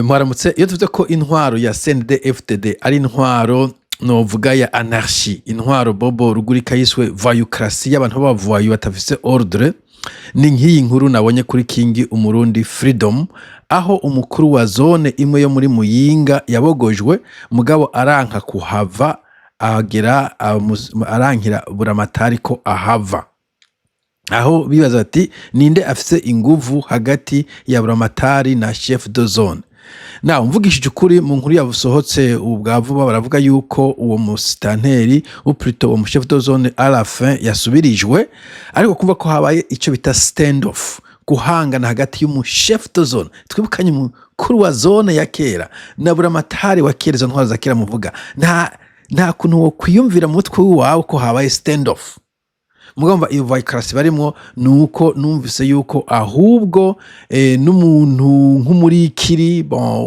Mwaramutse iyo tuvuze ko intwaro ya CNDD-FDD ari intwaro novuga ya anarchie, intwaro Bobo Rugurika yiswe voyoucratie y'abantu b'abavoyu batafise ordre, ni nk'iyi nkuru nabonye kuri King Umurundi Freedom, aho umukuru wa zone imwe yo muri Muyinga yabogojwe mugabo aranka kuhava, arankira buramatari ko ahava. Aho bibaza ati ninde afise inguvu hagati ya buramatari na chef de zone. Na mvugishije ukuri mu nkuru yavusohotse ubwavuba baravuga yuko uwo musitanteri plutôt uwo chef de zone à la fin yasubirijwe, ariko kumva ko habaye ico bita stand off, guhangana hagati y'umu chef de zone, twibukanye umukuru wa zone ya kera na buramatari wa kera, izo ntwaro za kera muvuga nta kuntu wo kwiyumvira mu mutwe wawe ko habaye stand off. Mugamba iyo voyoucratie barimwo nuko numvise yuko ahubwo n'umuntu nk'umurikiri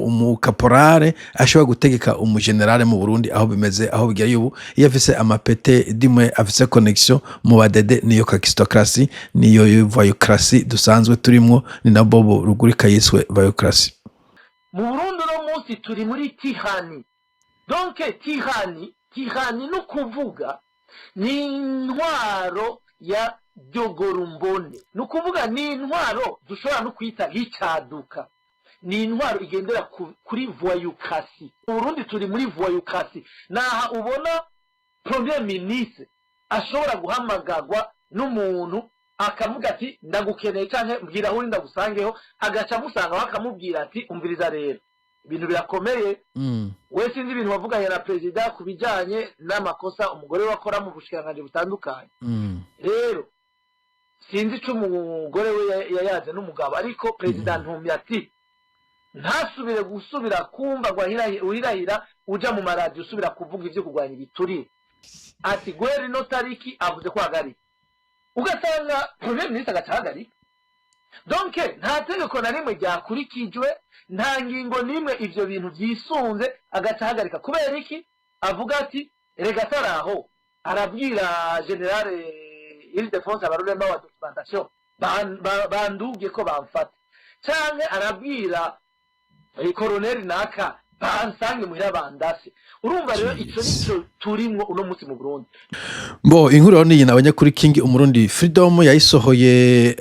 umukaporale ashobora gutegeka umugenerale mu Burundi, aho bimeze aho bigira yubu iyo afise amapete dimwe afise connection mu badede, niyo kakistocratie, niyo voyoucratie dusanzwe turimwo, ni na Bobo Rugurika yiswe voyoucratie. Mu Burundi no munsi turi muri tihani, donc tihani no kuvuga ni intwaro ya Jogorumbone, ni ukuvuga ni intwaro dushobora no kwita nk'icaduka, ni intwaro igendera kuri voyoucratie. Mu Burundi turi muri voyoucratie, naha ubona premier ministre ashobora guhamagagwa n'umuntu akavuga ati ndagukeneye canke mbwira aho ndagusangeho, agaca amusangaho akamubwira ati umviriza rero ibintu birakomeye, we sinzi ibintu wavuganye na perezida kubijanye n'amakosa umugore wakora mu bushikiranganje butandukanye, rero sinzi ico umugore we yayaze n'umugabo, ariko perezida ntumye ati ntasubire gusubira kumva ngo uhirahira uja mu maradiyo usubira kuvuga ivyo kurwanya ibiturire, ati gweri no tariki avuze ko hagarika, ugasanga premier ministre agacahagarika. Donc nta tegeko na rimwe ryakurikijwe, nta ngingo nimwe ivyo bintu vyisunze, agacahagarika. Kubera iki? Avuga ati rega taraho arabwira general Ildefonse Abarurema wa documentation banduge ko bamfata, canke arabwira colonel naka bansange muhira bandase. Urumva rero ico nico turimwo uno munsi mu Burundi. Inkuru niyi nabonye kuri King Umurundi Freedom yayisohoye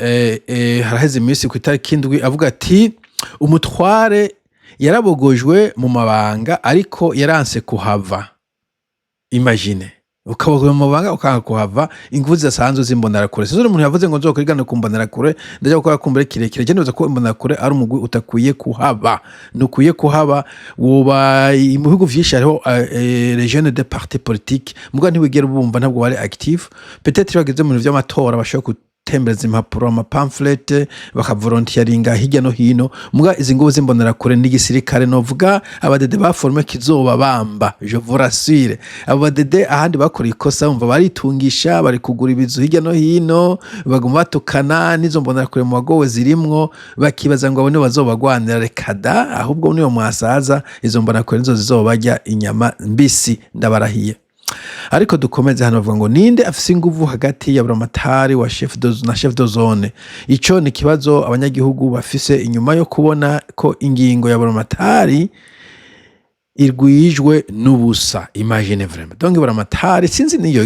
haraheze iminsi ku itariki 7 avuga ati umutware yarabogojwe mu mabanga ariko yaranse kuhava. Imagine ukabogwa mu mabanga ukanga kuhava, inguvu zisanzwe zimbonerakure. Sezone umuntu yavuze ngo nzokurigana kumbonerakure, ndaje gukora kumbere kirekire, je ndoza ko imbonerakure ari umugwi utakwiye kuhaba, nukwiye kuhaba. Woba mu bihugu vyinshi hariho les jeunes de parti politique, muga ntiwigera ubumva ntabwo wari active, peut-être bageze mu vy'amatora bashaka gutembereza impapuro, ama pamphlet, bakavolontieringa hirya no hino. Muga izi nguvu zimbonerakure n'igisirikare novuga abadede baforme kizoba bamba, je vous rassure. Abadede ahandi bakora ikosa umva baritungisha, bari kugura ibizu hirya no hino, baguma batukana n'izo mbonerakure mu bagowe zirimwo, bakibaza ngo abone bazobagwanira. Rekada, ahubwo niyo mwasaza izo mbonerakure nizo zizobajya inyama mbisi, ndabarahiye. Ariko dukomeze hano bavuga ngo ninde afise inguvu hagati ya buramatari wa chef de zone. Ico ni kibazo abanyagihugu bafise inyuma yo kubona ko ingingo ya buramatari irwijwe n'ubusa. Imagine vraiment. Donc buramatari sinzi niyo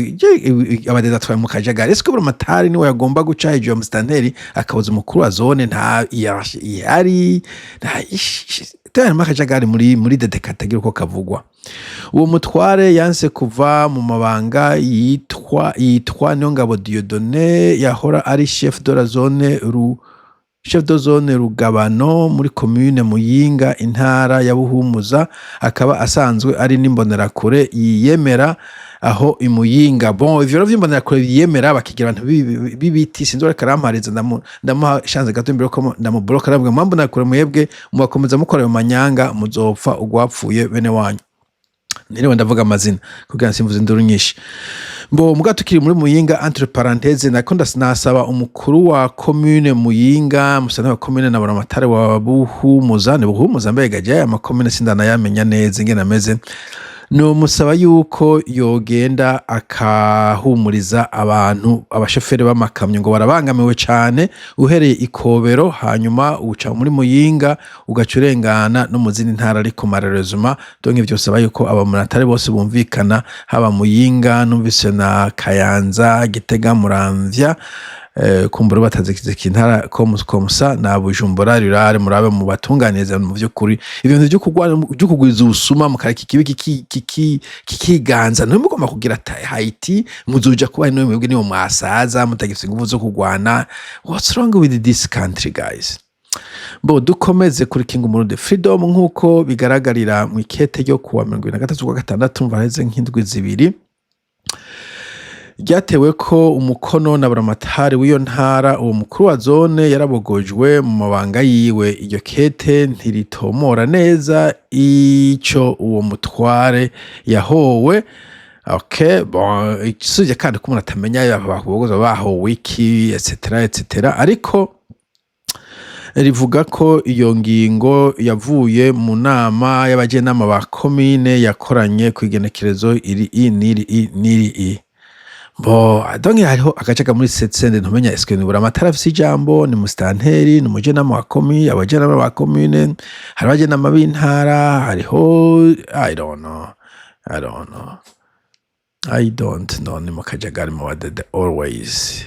abadeza twaye mu kajagari, esko buramatari niwe yagomba guca hejuru ya musitanteri akabuza umukuru wa zone, nta yari tayari makajagari muri dedekatagira uko kavugwa. Uwo mutware yanse kuva mu mabanga yitwa Niyongabo Dieudonné, yahora ari chef de zone Rugabano muri commune Muyinga intara ya Buhumuza, akaba asanzwe ari n'imbonerakure yiyemera aho imuyinga. Ivyo vy'imbonerakure yiyemera bakigira abantu bibiti, sinzore karampariza ndamuha chance gato imbere ko ndamubloka, arabwe mwambonerakure mwebwe mubakomeza mukora mu manyanga muzopfa ugwapfuye bene wanyu. Nirewe ndavuga amazina kugira simvuze induru nyinshi. Muga tukiri muri Muyinga entre parenthèses, nakonda sinasaba umukuru wa commune Muyinga, musana wa commune na buramatari wa Buhumuza, ne Buhumuza mbega je ama commune sindana yamenya neza ingene ameze. nomusaba yuko yogenda akahumuriza abantu abashoferi b'amakamyo ngo barabangamiwe cane uhereye ikobero hanyuma uca muri Muyinga ugaca urengana no mu zindi ntara ariko marerezuma donc vyosaba yuko abamonatari bose bumvikana haba Muyinga numvise na Kayanza Gitega Muramvya kumbura batazikize kintara komusa na Bujumbura rurare murabe mu batunganiriza mu vy'ukuri ibintu byo kugwiza ubusuma mu kariki kibi kikiganza no mugomba kugira Haiti muzoja kuba no mwebwe niwo mwasaza mutagifise ingufu zo kugwana. What's wrong with this country guys? Bo dukomeze kuri King Umurundi Freedom nkuko bigaragarira mu ikete ryo kuwa 23/6 mva heze nk'indwi zibiri ryatewe ko umukono na buramatari w'iyo ntara uwo mukuru wa zone yarabogojwe mu mabanga yiwe. Iryo kete ntiritomora neza ico uwo mutware yahowe. Okay, bon, ikisuje kandi ko umuntu atamenya ababogoza bahowe iki etc ariko rivuga ko iyo ngingo yavuye mu nama y'abajenama ba komine yakoranye kwigenekerezo iri niri bo adonge hariho agacaga muri setsende ntumenya eske ni buramatara afise ijambo ni mustanteri ni mujenama wa komine abajenama ba komine hari abajenama b'intara hariho I don't know ni mukajagari mu wadede always.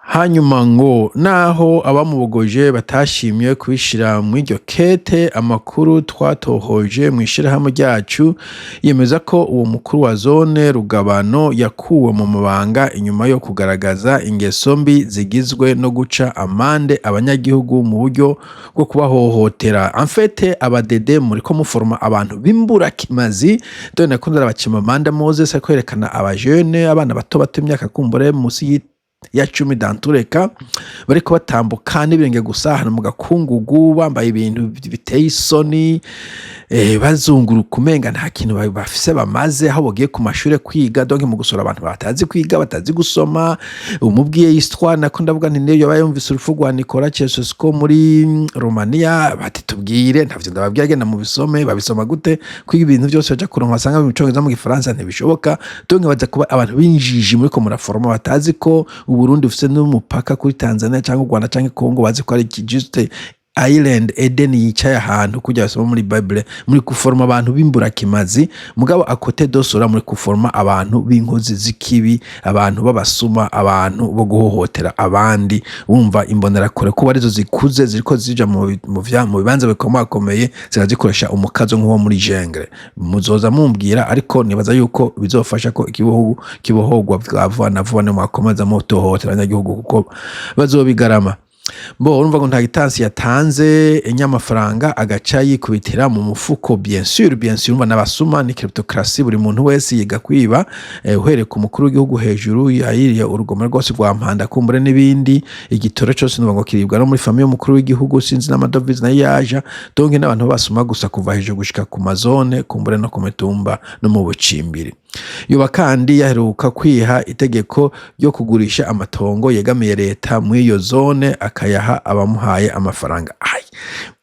Hanyuma ngo naho abamubogoje batashimye kubishira mu iryo kete amakuru twatohoje mu ishirahamwe ryacu yemeza ko uwo mukuru wa zone Rugabano yakuwe mu mabanga inyuma yo kugaragaza ingeso mbi zigizwe no guca amande abanyagihugu mu buryo bwo kubahohotera. En fait abadede muri ko muforma abantu bimbura kimazi done nakundira abakima amande Moses akwerekana abajene abana bato imyaka kumbure musi ya 10 dantureka bariko batambuka n'ibirenge gusa hano mu gakungugu bambaye ibintu biteye isoni bazunguruka umenga nta kintu bafise bamaze aho bogiye ku mashure kwiga donc mu gusora abantu batazi kwiga batazi gusoma. Umubwiye histoire nako ndavuga nti niyo bayumvise urupfu rwa Nicolas Ceausescu muri Romania bati tubwire ntavyo ndababwiye agenda mu bisome babisoma gute kwiga ibintu byose baja kuronka basanga mu Congereza mu Gifaransa ntibishoboka donc baza kuba abantu binjiji muri ko muraforma batazi ko Uburundi ufise n'umupaka kuri Tanzania cyangwa u Rwanda cyangwa Kongo bazi ko ari juste Island Eden yicaye ahantu kujya basoma muri Bible muri kuforma abantu bimbura kimazi mugabo akote dosora muri kuforma abantu b'inkozi zikibi abantu babasuma abantu bo guhohotera abandi wumva imbonera kure ko barizo zikuze ziriko zija mu bibanza bikomakomeye zikazikoresha umukazo nk'uwo muri Jengre muzoza mumbwira ariko nibaza yuko bizofasha ko kibohogwa bwavana vuba mwakomeza mu tohotera abanyagihugu kuko bazobigarama. Bo urumva ngo nta gitansi yatanze inyamafaranga agaca yikubitira mu mufuko bien sûr urumva n'abasuma ni cryptocracy buri muntu wese yiga kwiba uhere ku mukuru w'igihugu hejuru yayiriye urugome rwose rwa mpanda kumbure n'ibindi igitoro cyose ngo kiribwa no muri famille y'umukuru w'igihugu sinzi n'amadovize na yaja donc n'abantu basuma gusa kuva hejuru gushika ku mazone kumbure no ku mitumba no mu bucimbiri. Yoba kandi yaheruka kwiha itegeko ryo kugurisha amatongo yegamiye leta mu iyo zone akayaha abamuhaye amafaranga.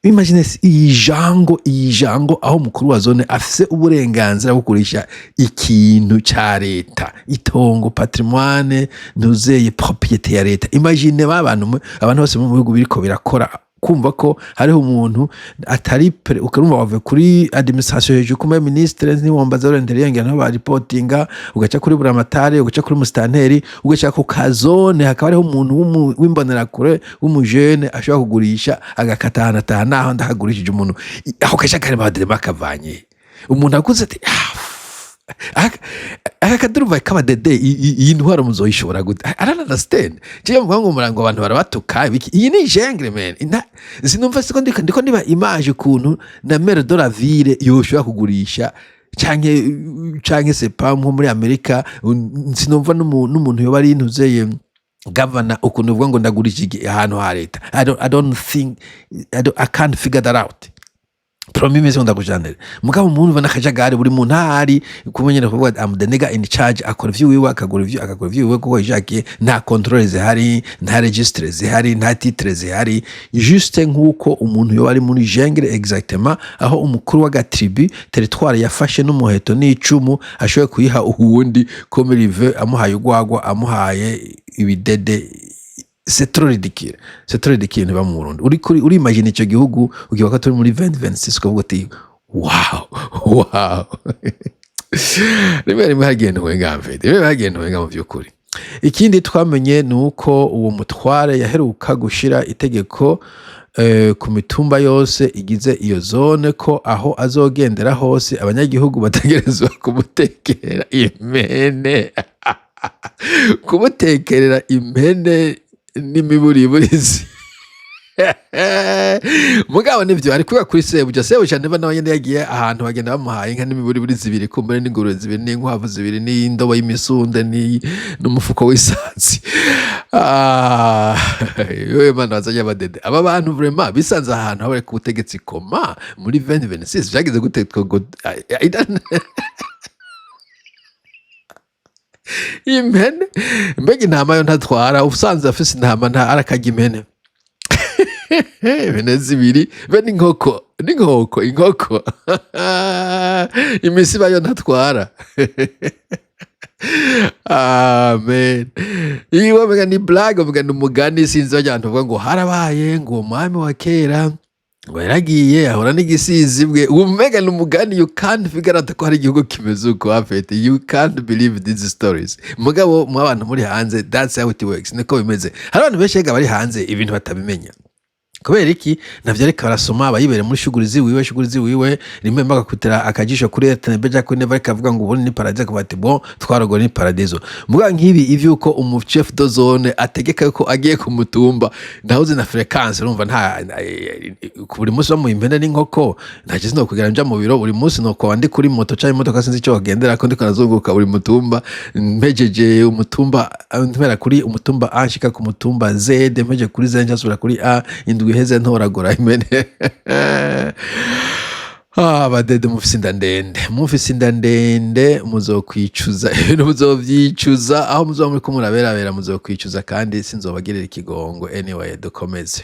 Imagine ijango aho mukuru wa zone afise uburenganzira bwo kugurisha ikintu ca leta itongo patrimoine ntuzeye propriété ya leta. Imagine abantu bose mu bihugu biriko birakora kumva ko hariho umuntu atari ukarumva wave kuri administration hejuru kuma ministre ni wambaza urendere yengera no ba reportinga ugaca kuri buramatari ugaca kuri mustanteri ugaca ku kazone hakaba hariho umuntu w'imbonera kure w'umujene ashobora kugurisha agakatana naho ndahagurishije umuntu aho kaca kare badere bakavanye umuntu akuze ati akakaduruva kabadede iyi ntwaro muzoyishobora gute I don't understand je mvuga murango abantu barabatuka iyi ni Jengre man sinumva siko ndiko niba image kuntu na maire de la ville yoshobora kugurisha canke c'est pas nko muri Amerika sinumva n'umuntu yoba ari ntuzeye governor ukuntu uvuga ngo ndagurisha ahantu ha leta I can't figure that out. promis imeze ndakujanire mugabo umuntu ubona akajagari buri muntu ahari kumenyera kuvuga am the nigga in charge akora ivy'iwiwe akagura ivy'iwiwe kuko yishakiye nta controle zihari nta registre zihari nta titre zihari juste nk'uko umuntu yo ari muri jungle exactement aho umukuru w'agatribu territoire yafashe n'umuheto n'icumu ashoboye kuyiha uwundi comme rive amuhaye ugwagwa amuhaye ibidede. C'est trop ridicule. C'est trop ridicule niba mu Burundi. Uri imagine icyo gihugu ukibaga turi muri 2026 ukavuga ati wow. Rimwe hagenda wenga mu byukuri. Ikindi twamenye nuko uwo mutware yaheruka gushira itegeko ku mitumba yose igize iyo zone ko aho azogendera hose abanyagihugu bategerezwa kumutekerera impene. Kumutekerera impene n'imiburiburizi. Mugabo nivyo ari kuba kuri sebuja niba nawe nyene yagiye ahantu bagenda bamuhaye inka n'imiburiburizi zibiri kumbere n'ingurube zibiri n'inkwavu zibiri n'indobo y'imisunde n'umufuko w'isanzi. Yowe mana bazanye abadede aba bantu vraiment bisanze ahantu habare ku butegetsi koma muri 2026 byagize gute impene mbega intama yo ntatwara usanze afise intama nta arakajya impene. Impene zibiri be n'inkoko imisiba yo ntatwara. Amen. Iwe mbega ni blague mbega ni umugani sinzi abantu bavuga ngo harabaye ngo umwami wa kera ngo yaragiye ahora n'igisizi bwe umega n'umugani you can't figure out ko hari igihugu kimeze uko afete you can't believe these stories mugabo mu abantu muri hanze that's how it works niko bimeze hari abantu benshi bari hanze ibintu batabimenya kubera iki navyo reka barasoma bayibere muri shuguri ziwiwe rimwe mbaga kutera akajisho kuri etenebeja ko neva kavuga ngo ubu ni paradise kubati bon twarogora ni paradiso muga nkibi ivyuko chef de zone ategeka ko agiye ku mutumba ndahuze na frequence urumva nta buri munsi mu impende n'inkoko ntaje no kugira nja mu biro buri munsi no ko andi kuri moto cyangwa imodoka sinzi cyo bagendera ko ndiko narazunguka buri mutumba mpejeje umutumba ntera kuri umutumba A nshika ku mutumba Z mpeje kuri Z njasubira kuri A indwi heze ntoragora impene. Badede mufise inda ndende muzokwicuza ibintu muzovyicuza aho muzoba muri ko muraberabera muzokwicuza kandi sinzobagirira ikigongo. Anyway dukomeze.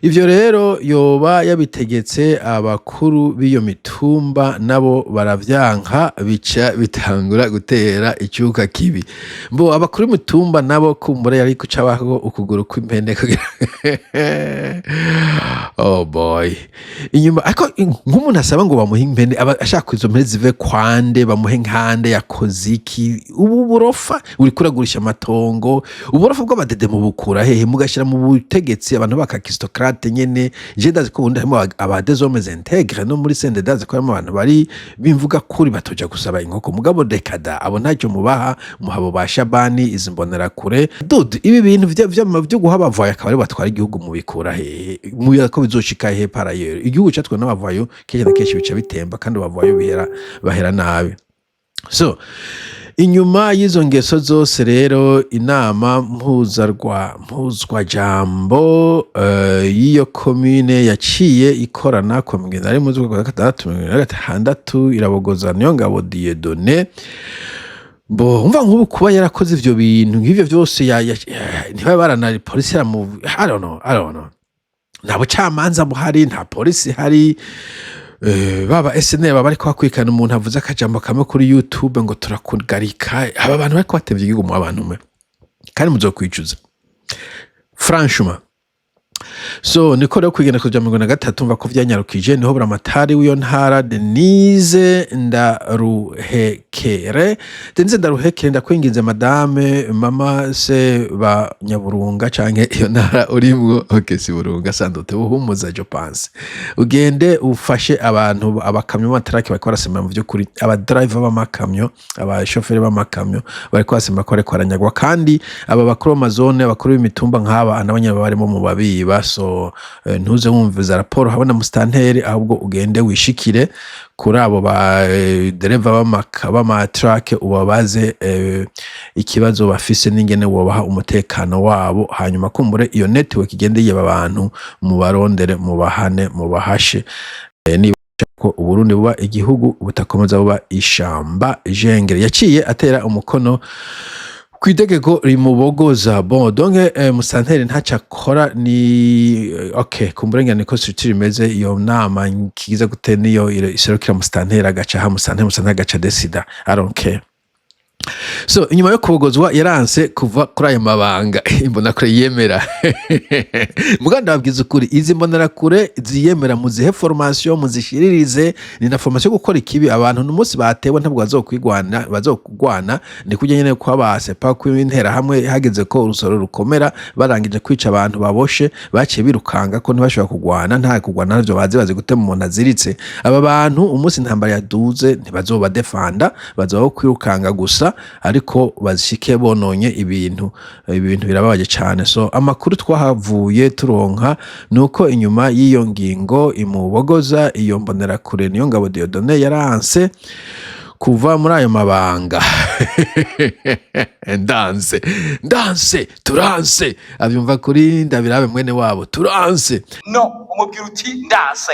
Ivyo rero yoba yabitegetse abakuru b'iyo mitumba nabo baravyanka bica bitangura gutera icyuka kibi. Mbo abakuru b'imitumba nabo kumbura yari kucabaho ukuguru kw'impene kugira oh boy. Inyuma ako nk'umuntu asaba ngo bamuhe impene ashaka izo mpene zive kwande bamuhe nkande yakoze iki ubu burofa uri kuragurisha amatongo uburofa bw'abadede mu bukura hehe mugashira mu butegetsi abantu bakakistokrate nyene je dazi ko ubundi harimo abadezomeze integre no muri sende dazi ko harimo abantu bari bimvuga kuri batoja gusaba inkoko mugabo dekada abo ntacyo mubaha muhabo ba Shabani izimbonera kure dude ibi bintu byo guha abavayo akaba ari batwara igihugu mu bikura hehe mu yako bizoshika hehe parayero igihugu cyatwe n'abavayo kenshi na kenshi bica bitemba kandi abavayo bahera nabi. So inyuma y'izo ngeso zose rero inama mpuzwa jambo y'iyo commune yaciye ikorana ku mugenda ari mu z'ukwa gatandatu irabogoza niyo ngabo Dieudonné bo umva nk'ubu kuba yarakoze ivyo bintu nk'ivyo byose ntiba barana police ya mu I don't know nta bucamanza buhari nta police hari baba SNL baba ariko bakwikana umuntu avuze akajambo kamwe kuri YouTube ngo turakugarika aba bantu bariko batevye igihugu mu abantu mwe kandi muzokwicuza franchement. So niko rero kwigenda kuja 13 mva ko vyanyarukije niho buramatari w'iyo ntara Denise Ndaruhekere ndakwinginze madame mama se ba Nyaburunga canke iyo ntara urimwo okay si Burunga sandote buhumuza je pense ugende ufashe abantu abakamyo mataraki bariko barasema mu byukuri aba driver b'amakamyo aba chauffeur b'amakamyo bariko basema ko ariko aranyagwa kandi aba bakuru b'amazone bakuru b'imitumba nk'aba anabanya barimo mu babiba. So ntuze wumviza raporo habona mustanteri ahubwo ugende wishikire kuri abo ba dereva w'amatrake ubabaze ikibazo bafise n'ingene wobaha umutekano wabo, hanyuma kumbure iyo network igende yeba abantu mu barondere mu bahane mu bahashe niba ko Uburundi buba igihugu butakomeza buba ishamba jengere. Yaciye atera umukono kwitegeko rimubogoza. Bon donc Musanteri ntaca akora ni okay, kumburengera niko structure imeze iyo nama kiza gute niyo iserukira Musanteri agaca ha Musanteri agaca decida, I don't care. So inyuma yo kubogozwa yaranse kuva kuri ayo mabanga imbonakure yemera muganda babwiza ukuri izi mbonarakure ziyemera muzihe formation muzishiririze, ni na formation gukora ikibi abantu n'umunsi batewe ntabwo bazokugwana ni kujya nyene kwa base pa kw'intera hamwe hageze ko urusoro rukomera barangije kwica abantu baboshe baciye birukanga ko ntibashobora kugwana, nta kugwana navyo bazi gutema umuntu aziritse. Aba bantu umunsi intambara yaduze ntibazoba defanda, bazoba kwirukanga gusa ariko bazishike bononye ibintu birababaje cyane. So amakuru twahavuye turonka nuko inyuma y'iyo ngingo imubogoza iyo mbonerakure niyo ngabo Dieudonné yaranse kuva muri ayo mabanga ndanse turanse abyumva kuri Ndabirabe mwene wabo turanse no umubwira uti ndanse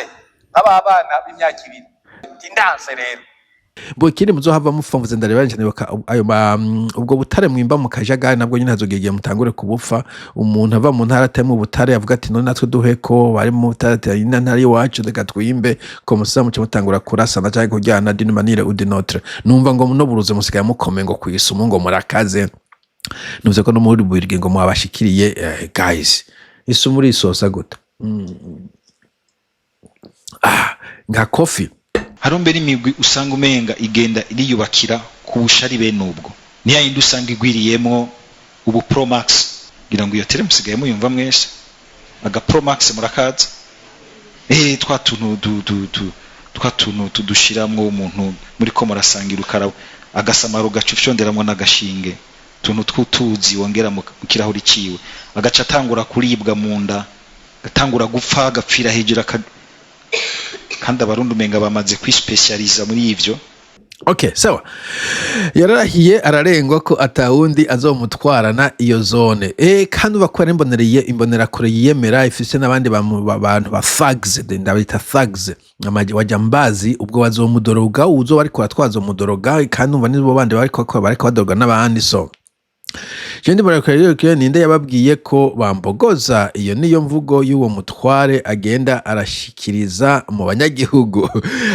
aba bana b'imyaka 2 ndanse rero bo kiri muzohava mufamvuze ndareba cyane ayo ubwo butare mwimba mu kajagari nabwo nyine hazogegeye mutangure kubupfa. Umuntu ava mu ntara atemu butare avuga ati none natwe duheko bari mu ntara ntari wacu reka twimbe ko musa mu mutangura kurasana cyangwa kujyana d'une manière ou d'une autre. Numva ngo no buruze musigaye mukome ngo kwisumu ngo murakaze nuvuze ko no muri bwirige ngo mwabashikiriye guys isumu risosa gute nka coffee harombera imigwi usanga umenga igenda iriyubakira ku bushari bene ubwo niya yindi usanga igwiriyemo ubu Pro Max gira ngo iyo tele musigaye muyumva mwese aga Pro Max murakaza twatuntu dushiramwo umuntu muri ko murasangira ukarawe agasamaro gacufyonderamwo n'agashinge tuntu twutuzi wongera mu kirahuri ciwe agaca atangura kuribwa mu nda gatangura gupfa gapfira hejuru kandi abarundi umenga bamaze kwispecializa muri ivyo. Okay, sawa. Yararahiye ararengwa ko atawundi azomutwarana iyo zone. Kandi bakora imbonerakure yiyemera ifise n'abandi bantu ba thugs, ndabita thugs. Wajambazi ubwo bazomudoroga uzo bariko atwaza umudoroga kandi umva nibo bandi bariko badoroga n'abandi. So Jendi barakaririye ninde yababwiye ko bambogoza, iyo niyo mvugo y'uwo mutware agenda arashikiriza mu banyagihugu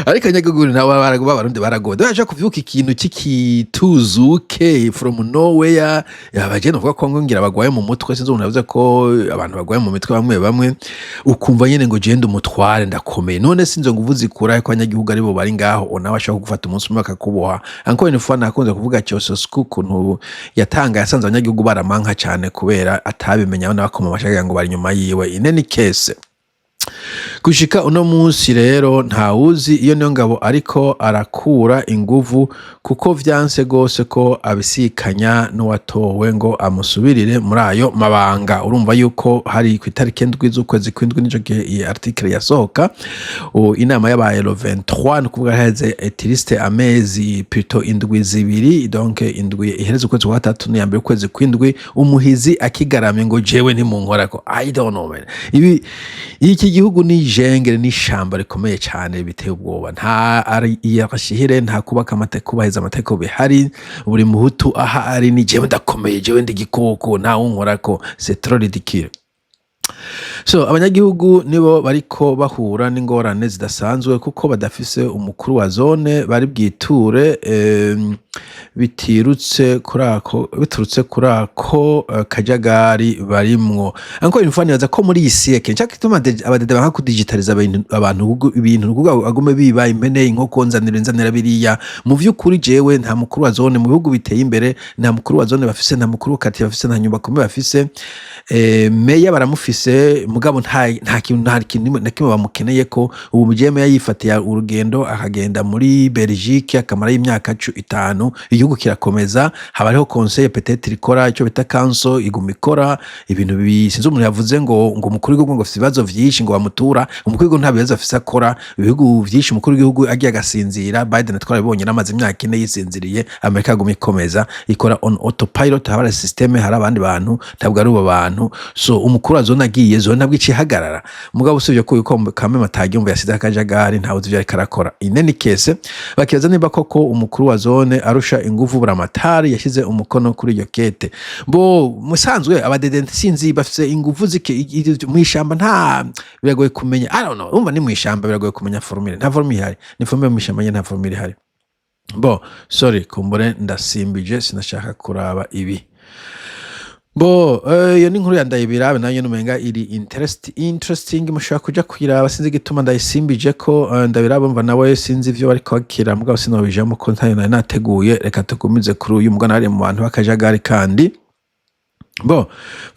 ariko abanyagihugu nabo barundi baragoda baje kuvyuka ikintu cy'ikituzuke from nowhere yabagenda uvuga ko ngira bagwaye mu mutwe sinzi umuntu yavuze ko abantu bagwaye mu mitwe bamwe ukumva nyene ngo jende umutware ndakomeye none sinzo nguvuze ikura ko abanyagihugu ari bo bari ngaho ona bashaka gufata umunsi umwe akakuboha anko ni fana akunze kuvuga cyose kuntu yatanga yasanze abanyagihugu baramanka cyane kubera atabimenya n'abakoma bashaka ngo bari nyuma yiwe. In any case gushika uno munsi rero ntawuzi iyo niyo ngabo ariko arakura inguvu kuko vyanse gose ko abisikanya n'uwatowe ngo amusubirire muri ayo mabanga. Urumva yuko hari ku itariki 7 z'ukwezi kw'indwi nico gihe article yasohoka inama yabaye le 23 no kuvuga heze etriste amezi plutôt indwi zibiri donc indwi ihereze ukwezi kwa 3 n'iyambere ukwezi kw'indwi umuhizi akigaramye ngo jewe ntimunkora ko I don't know man. Iki gihugu ni jengere ni shamba rikomeye cyane biteye ubwoba nta ari yashihire nta kubaka kubaheza amateko bihari buri muhutu aha ari ni jewe ndakomeye jewe ndi gikoko nta unkora ko c'est trop ridicule. So abanyagihugu nibo bariko bahura n'ingorane zidasanzwe kuko badafise umukuru wa zone bari bwiture biturutse kurako kajagari barimwo. Anko infani yaza ko muri isieke nshaka ituma abadede banka kudigitaliza abantu ibintu kuko agume biba impene inkoko nzanira biriya mu vyukuri jewe nta mukuru wa zone mu bihugu biteye imbere nta mukuru wa zone bafise nta mukuru kati bafise nta nyumba komeye bafise meya baramufise mugabo nta kintu na kimwe bamukeneye ko ubu mujeme yayifatiye urugendo akagenda muri Belgique akamara y'imyaka 5 igihugu kirakomeza habariho conseil peut-être ikora ico bita council iguma ikora ibintu bisinze umuntu yavuze ngo umukuru w'igihugu ngo afite ibibazo vyinshi ngo bamutura umukuru w'igihugu nta bibazo afise akora ibihugu vyinshi umukuru w'igihugu agiye agasinzira Biden twarabonye namaze imyaka 4 yisinziriye Amerika aguma ikomeza ikora on autopilot habara systeme hari abandi bantu ntabwo ari ubo bantu so umukuru azona agiye zo nabwo icihagarara mugabo usubye ko yuko kame matagiyumva yasize akajagari ntawe uvyari karakora ineni kese bakibaza niba koko umukuru wa zone arusha ingufu buramatari yashize umukono kuri iyo kete bo musanzwe abadedente sinzi bafise ingufu zike mwishamba nta biragoye kumenya I don't know umva ni mwishamba biragoye kumenya formule nta formule ihari ni formule mwishamba nta formule ihari bo sorry kumbure ndasimbije sinashaka kuraba ibi bo yo ni nkuru yandayibirabe nayo numenga iri interesting mushaka kuja kwiraba sinzi gituma ndayisimbije ko ndabiraba mva nawe sinzi ivyo bari kwakira mugabo sinobijamo ko ntayo nateguye reka tugumize kuri uyu mugana ari mu bantu bakajagari kandi bo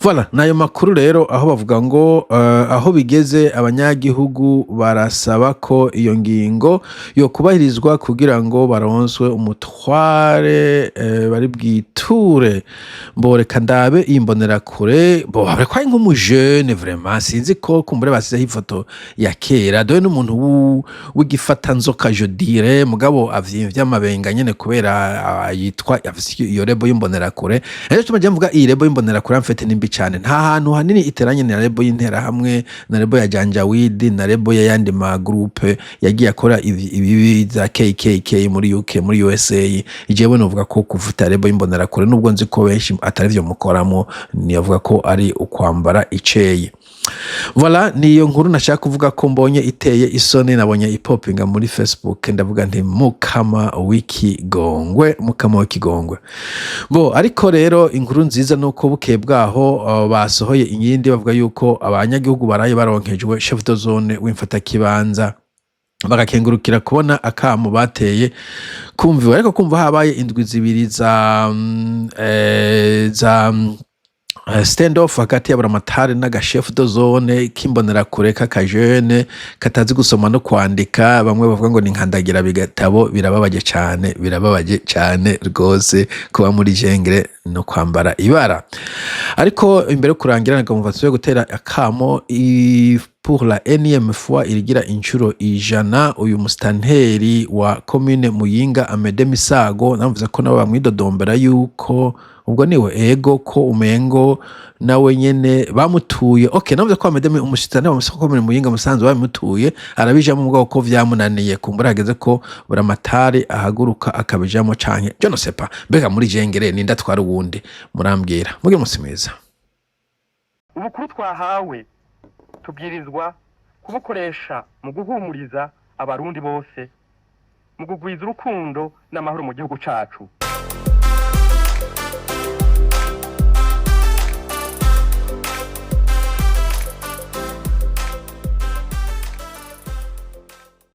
voilà nayo makuru rero aho bavuga ngo aho bigeze abanyagihugu barasaba ko iyo ngingo yo kubahirizwa kugira ngo baronswe umutware bari bwiture bo reka ndabe imbonera kure bo bare kwa nk'umujene vraiment sinzi ko kumbure basize ifoto ya kera doye n'umuntu w'igifata nzoka je dire mugabo avyimvye amabenga nyene kubera yitwa iyo rebo y'imbonera kure ejo tumaje mvuga iyi rebo y'imbonera kuri amfete nimbi cyane nta hantu hanini iteranye na rebo y'intera hamwe na rebo ya Janjawidi na rebo ya yandi ma groupe yagiye akora ibi za KKK muri UK muri USA ijewe novuga ko kuvuta rebo y'imbonera kure nubwo nzi ko benshi atari byo mukoramo niyavuga ko ari ukwambara iceye voilà niyo nkuru nashaka kuvuga ko mbonye iteye isoni nabonye ipopinga muri Facebook ndavuga nti mukama w'ikigongwe bo ariko rero inkuru nziza nuko buke bwaho basohoye inyindi bavuga yuko abanyagihugu baraye baronkejwe chef de zone w'imfata kibanza bagakengurukira kubona akamu bateye kumviwe ariko kumva habaye indwi zibiri za stand off hagati ya buramatari n'aga chef de zone kimbonera kure kakajene katazi gusoma no kwandika bamwe bavuga ngo ni nkandagira bigatabo birababaje cyane rwose kuba muri jengre no kwambara ibara ariko imbere kurangira nagamva tuye gutera akamo pour la énième fois irigira inshuro ijana uyu mustanteri wa commune Muyinga Amede Misago navuze ko nabo bamwidodombera yuko ubwo niwe ego ko umengo nawe nyene bamutuye okay navuze ko Amede umushitani wa commune Muyinga musanzwe bamutuye arabijamo mu bwoko vyamunaniye kumbura hageze ko buramatari ahaguruka akabijamo canke je no sais pas mbega muri jengere ninda twari wundi murambwira muge musimeza ubukuru twahawe tubwirizwa kubukoresha mu guhumuriza abarundi bose mu kugwiza urukundo n'amahoro mu gihugu cacu.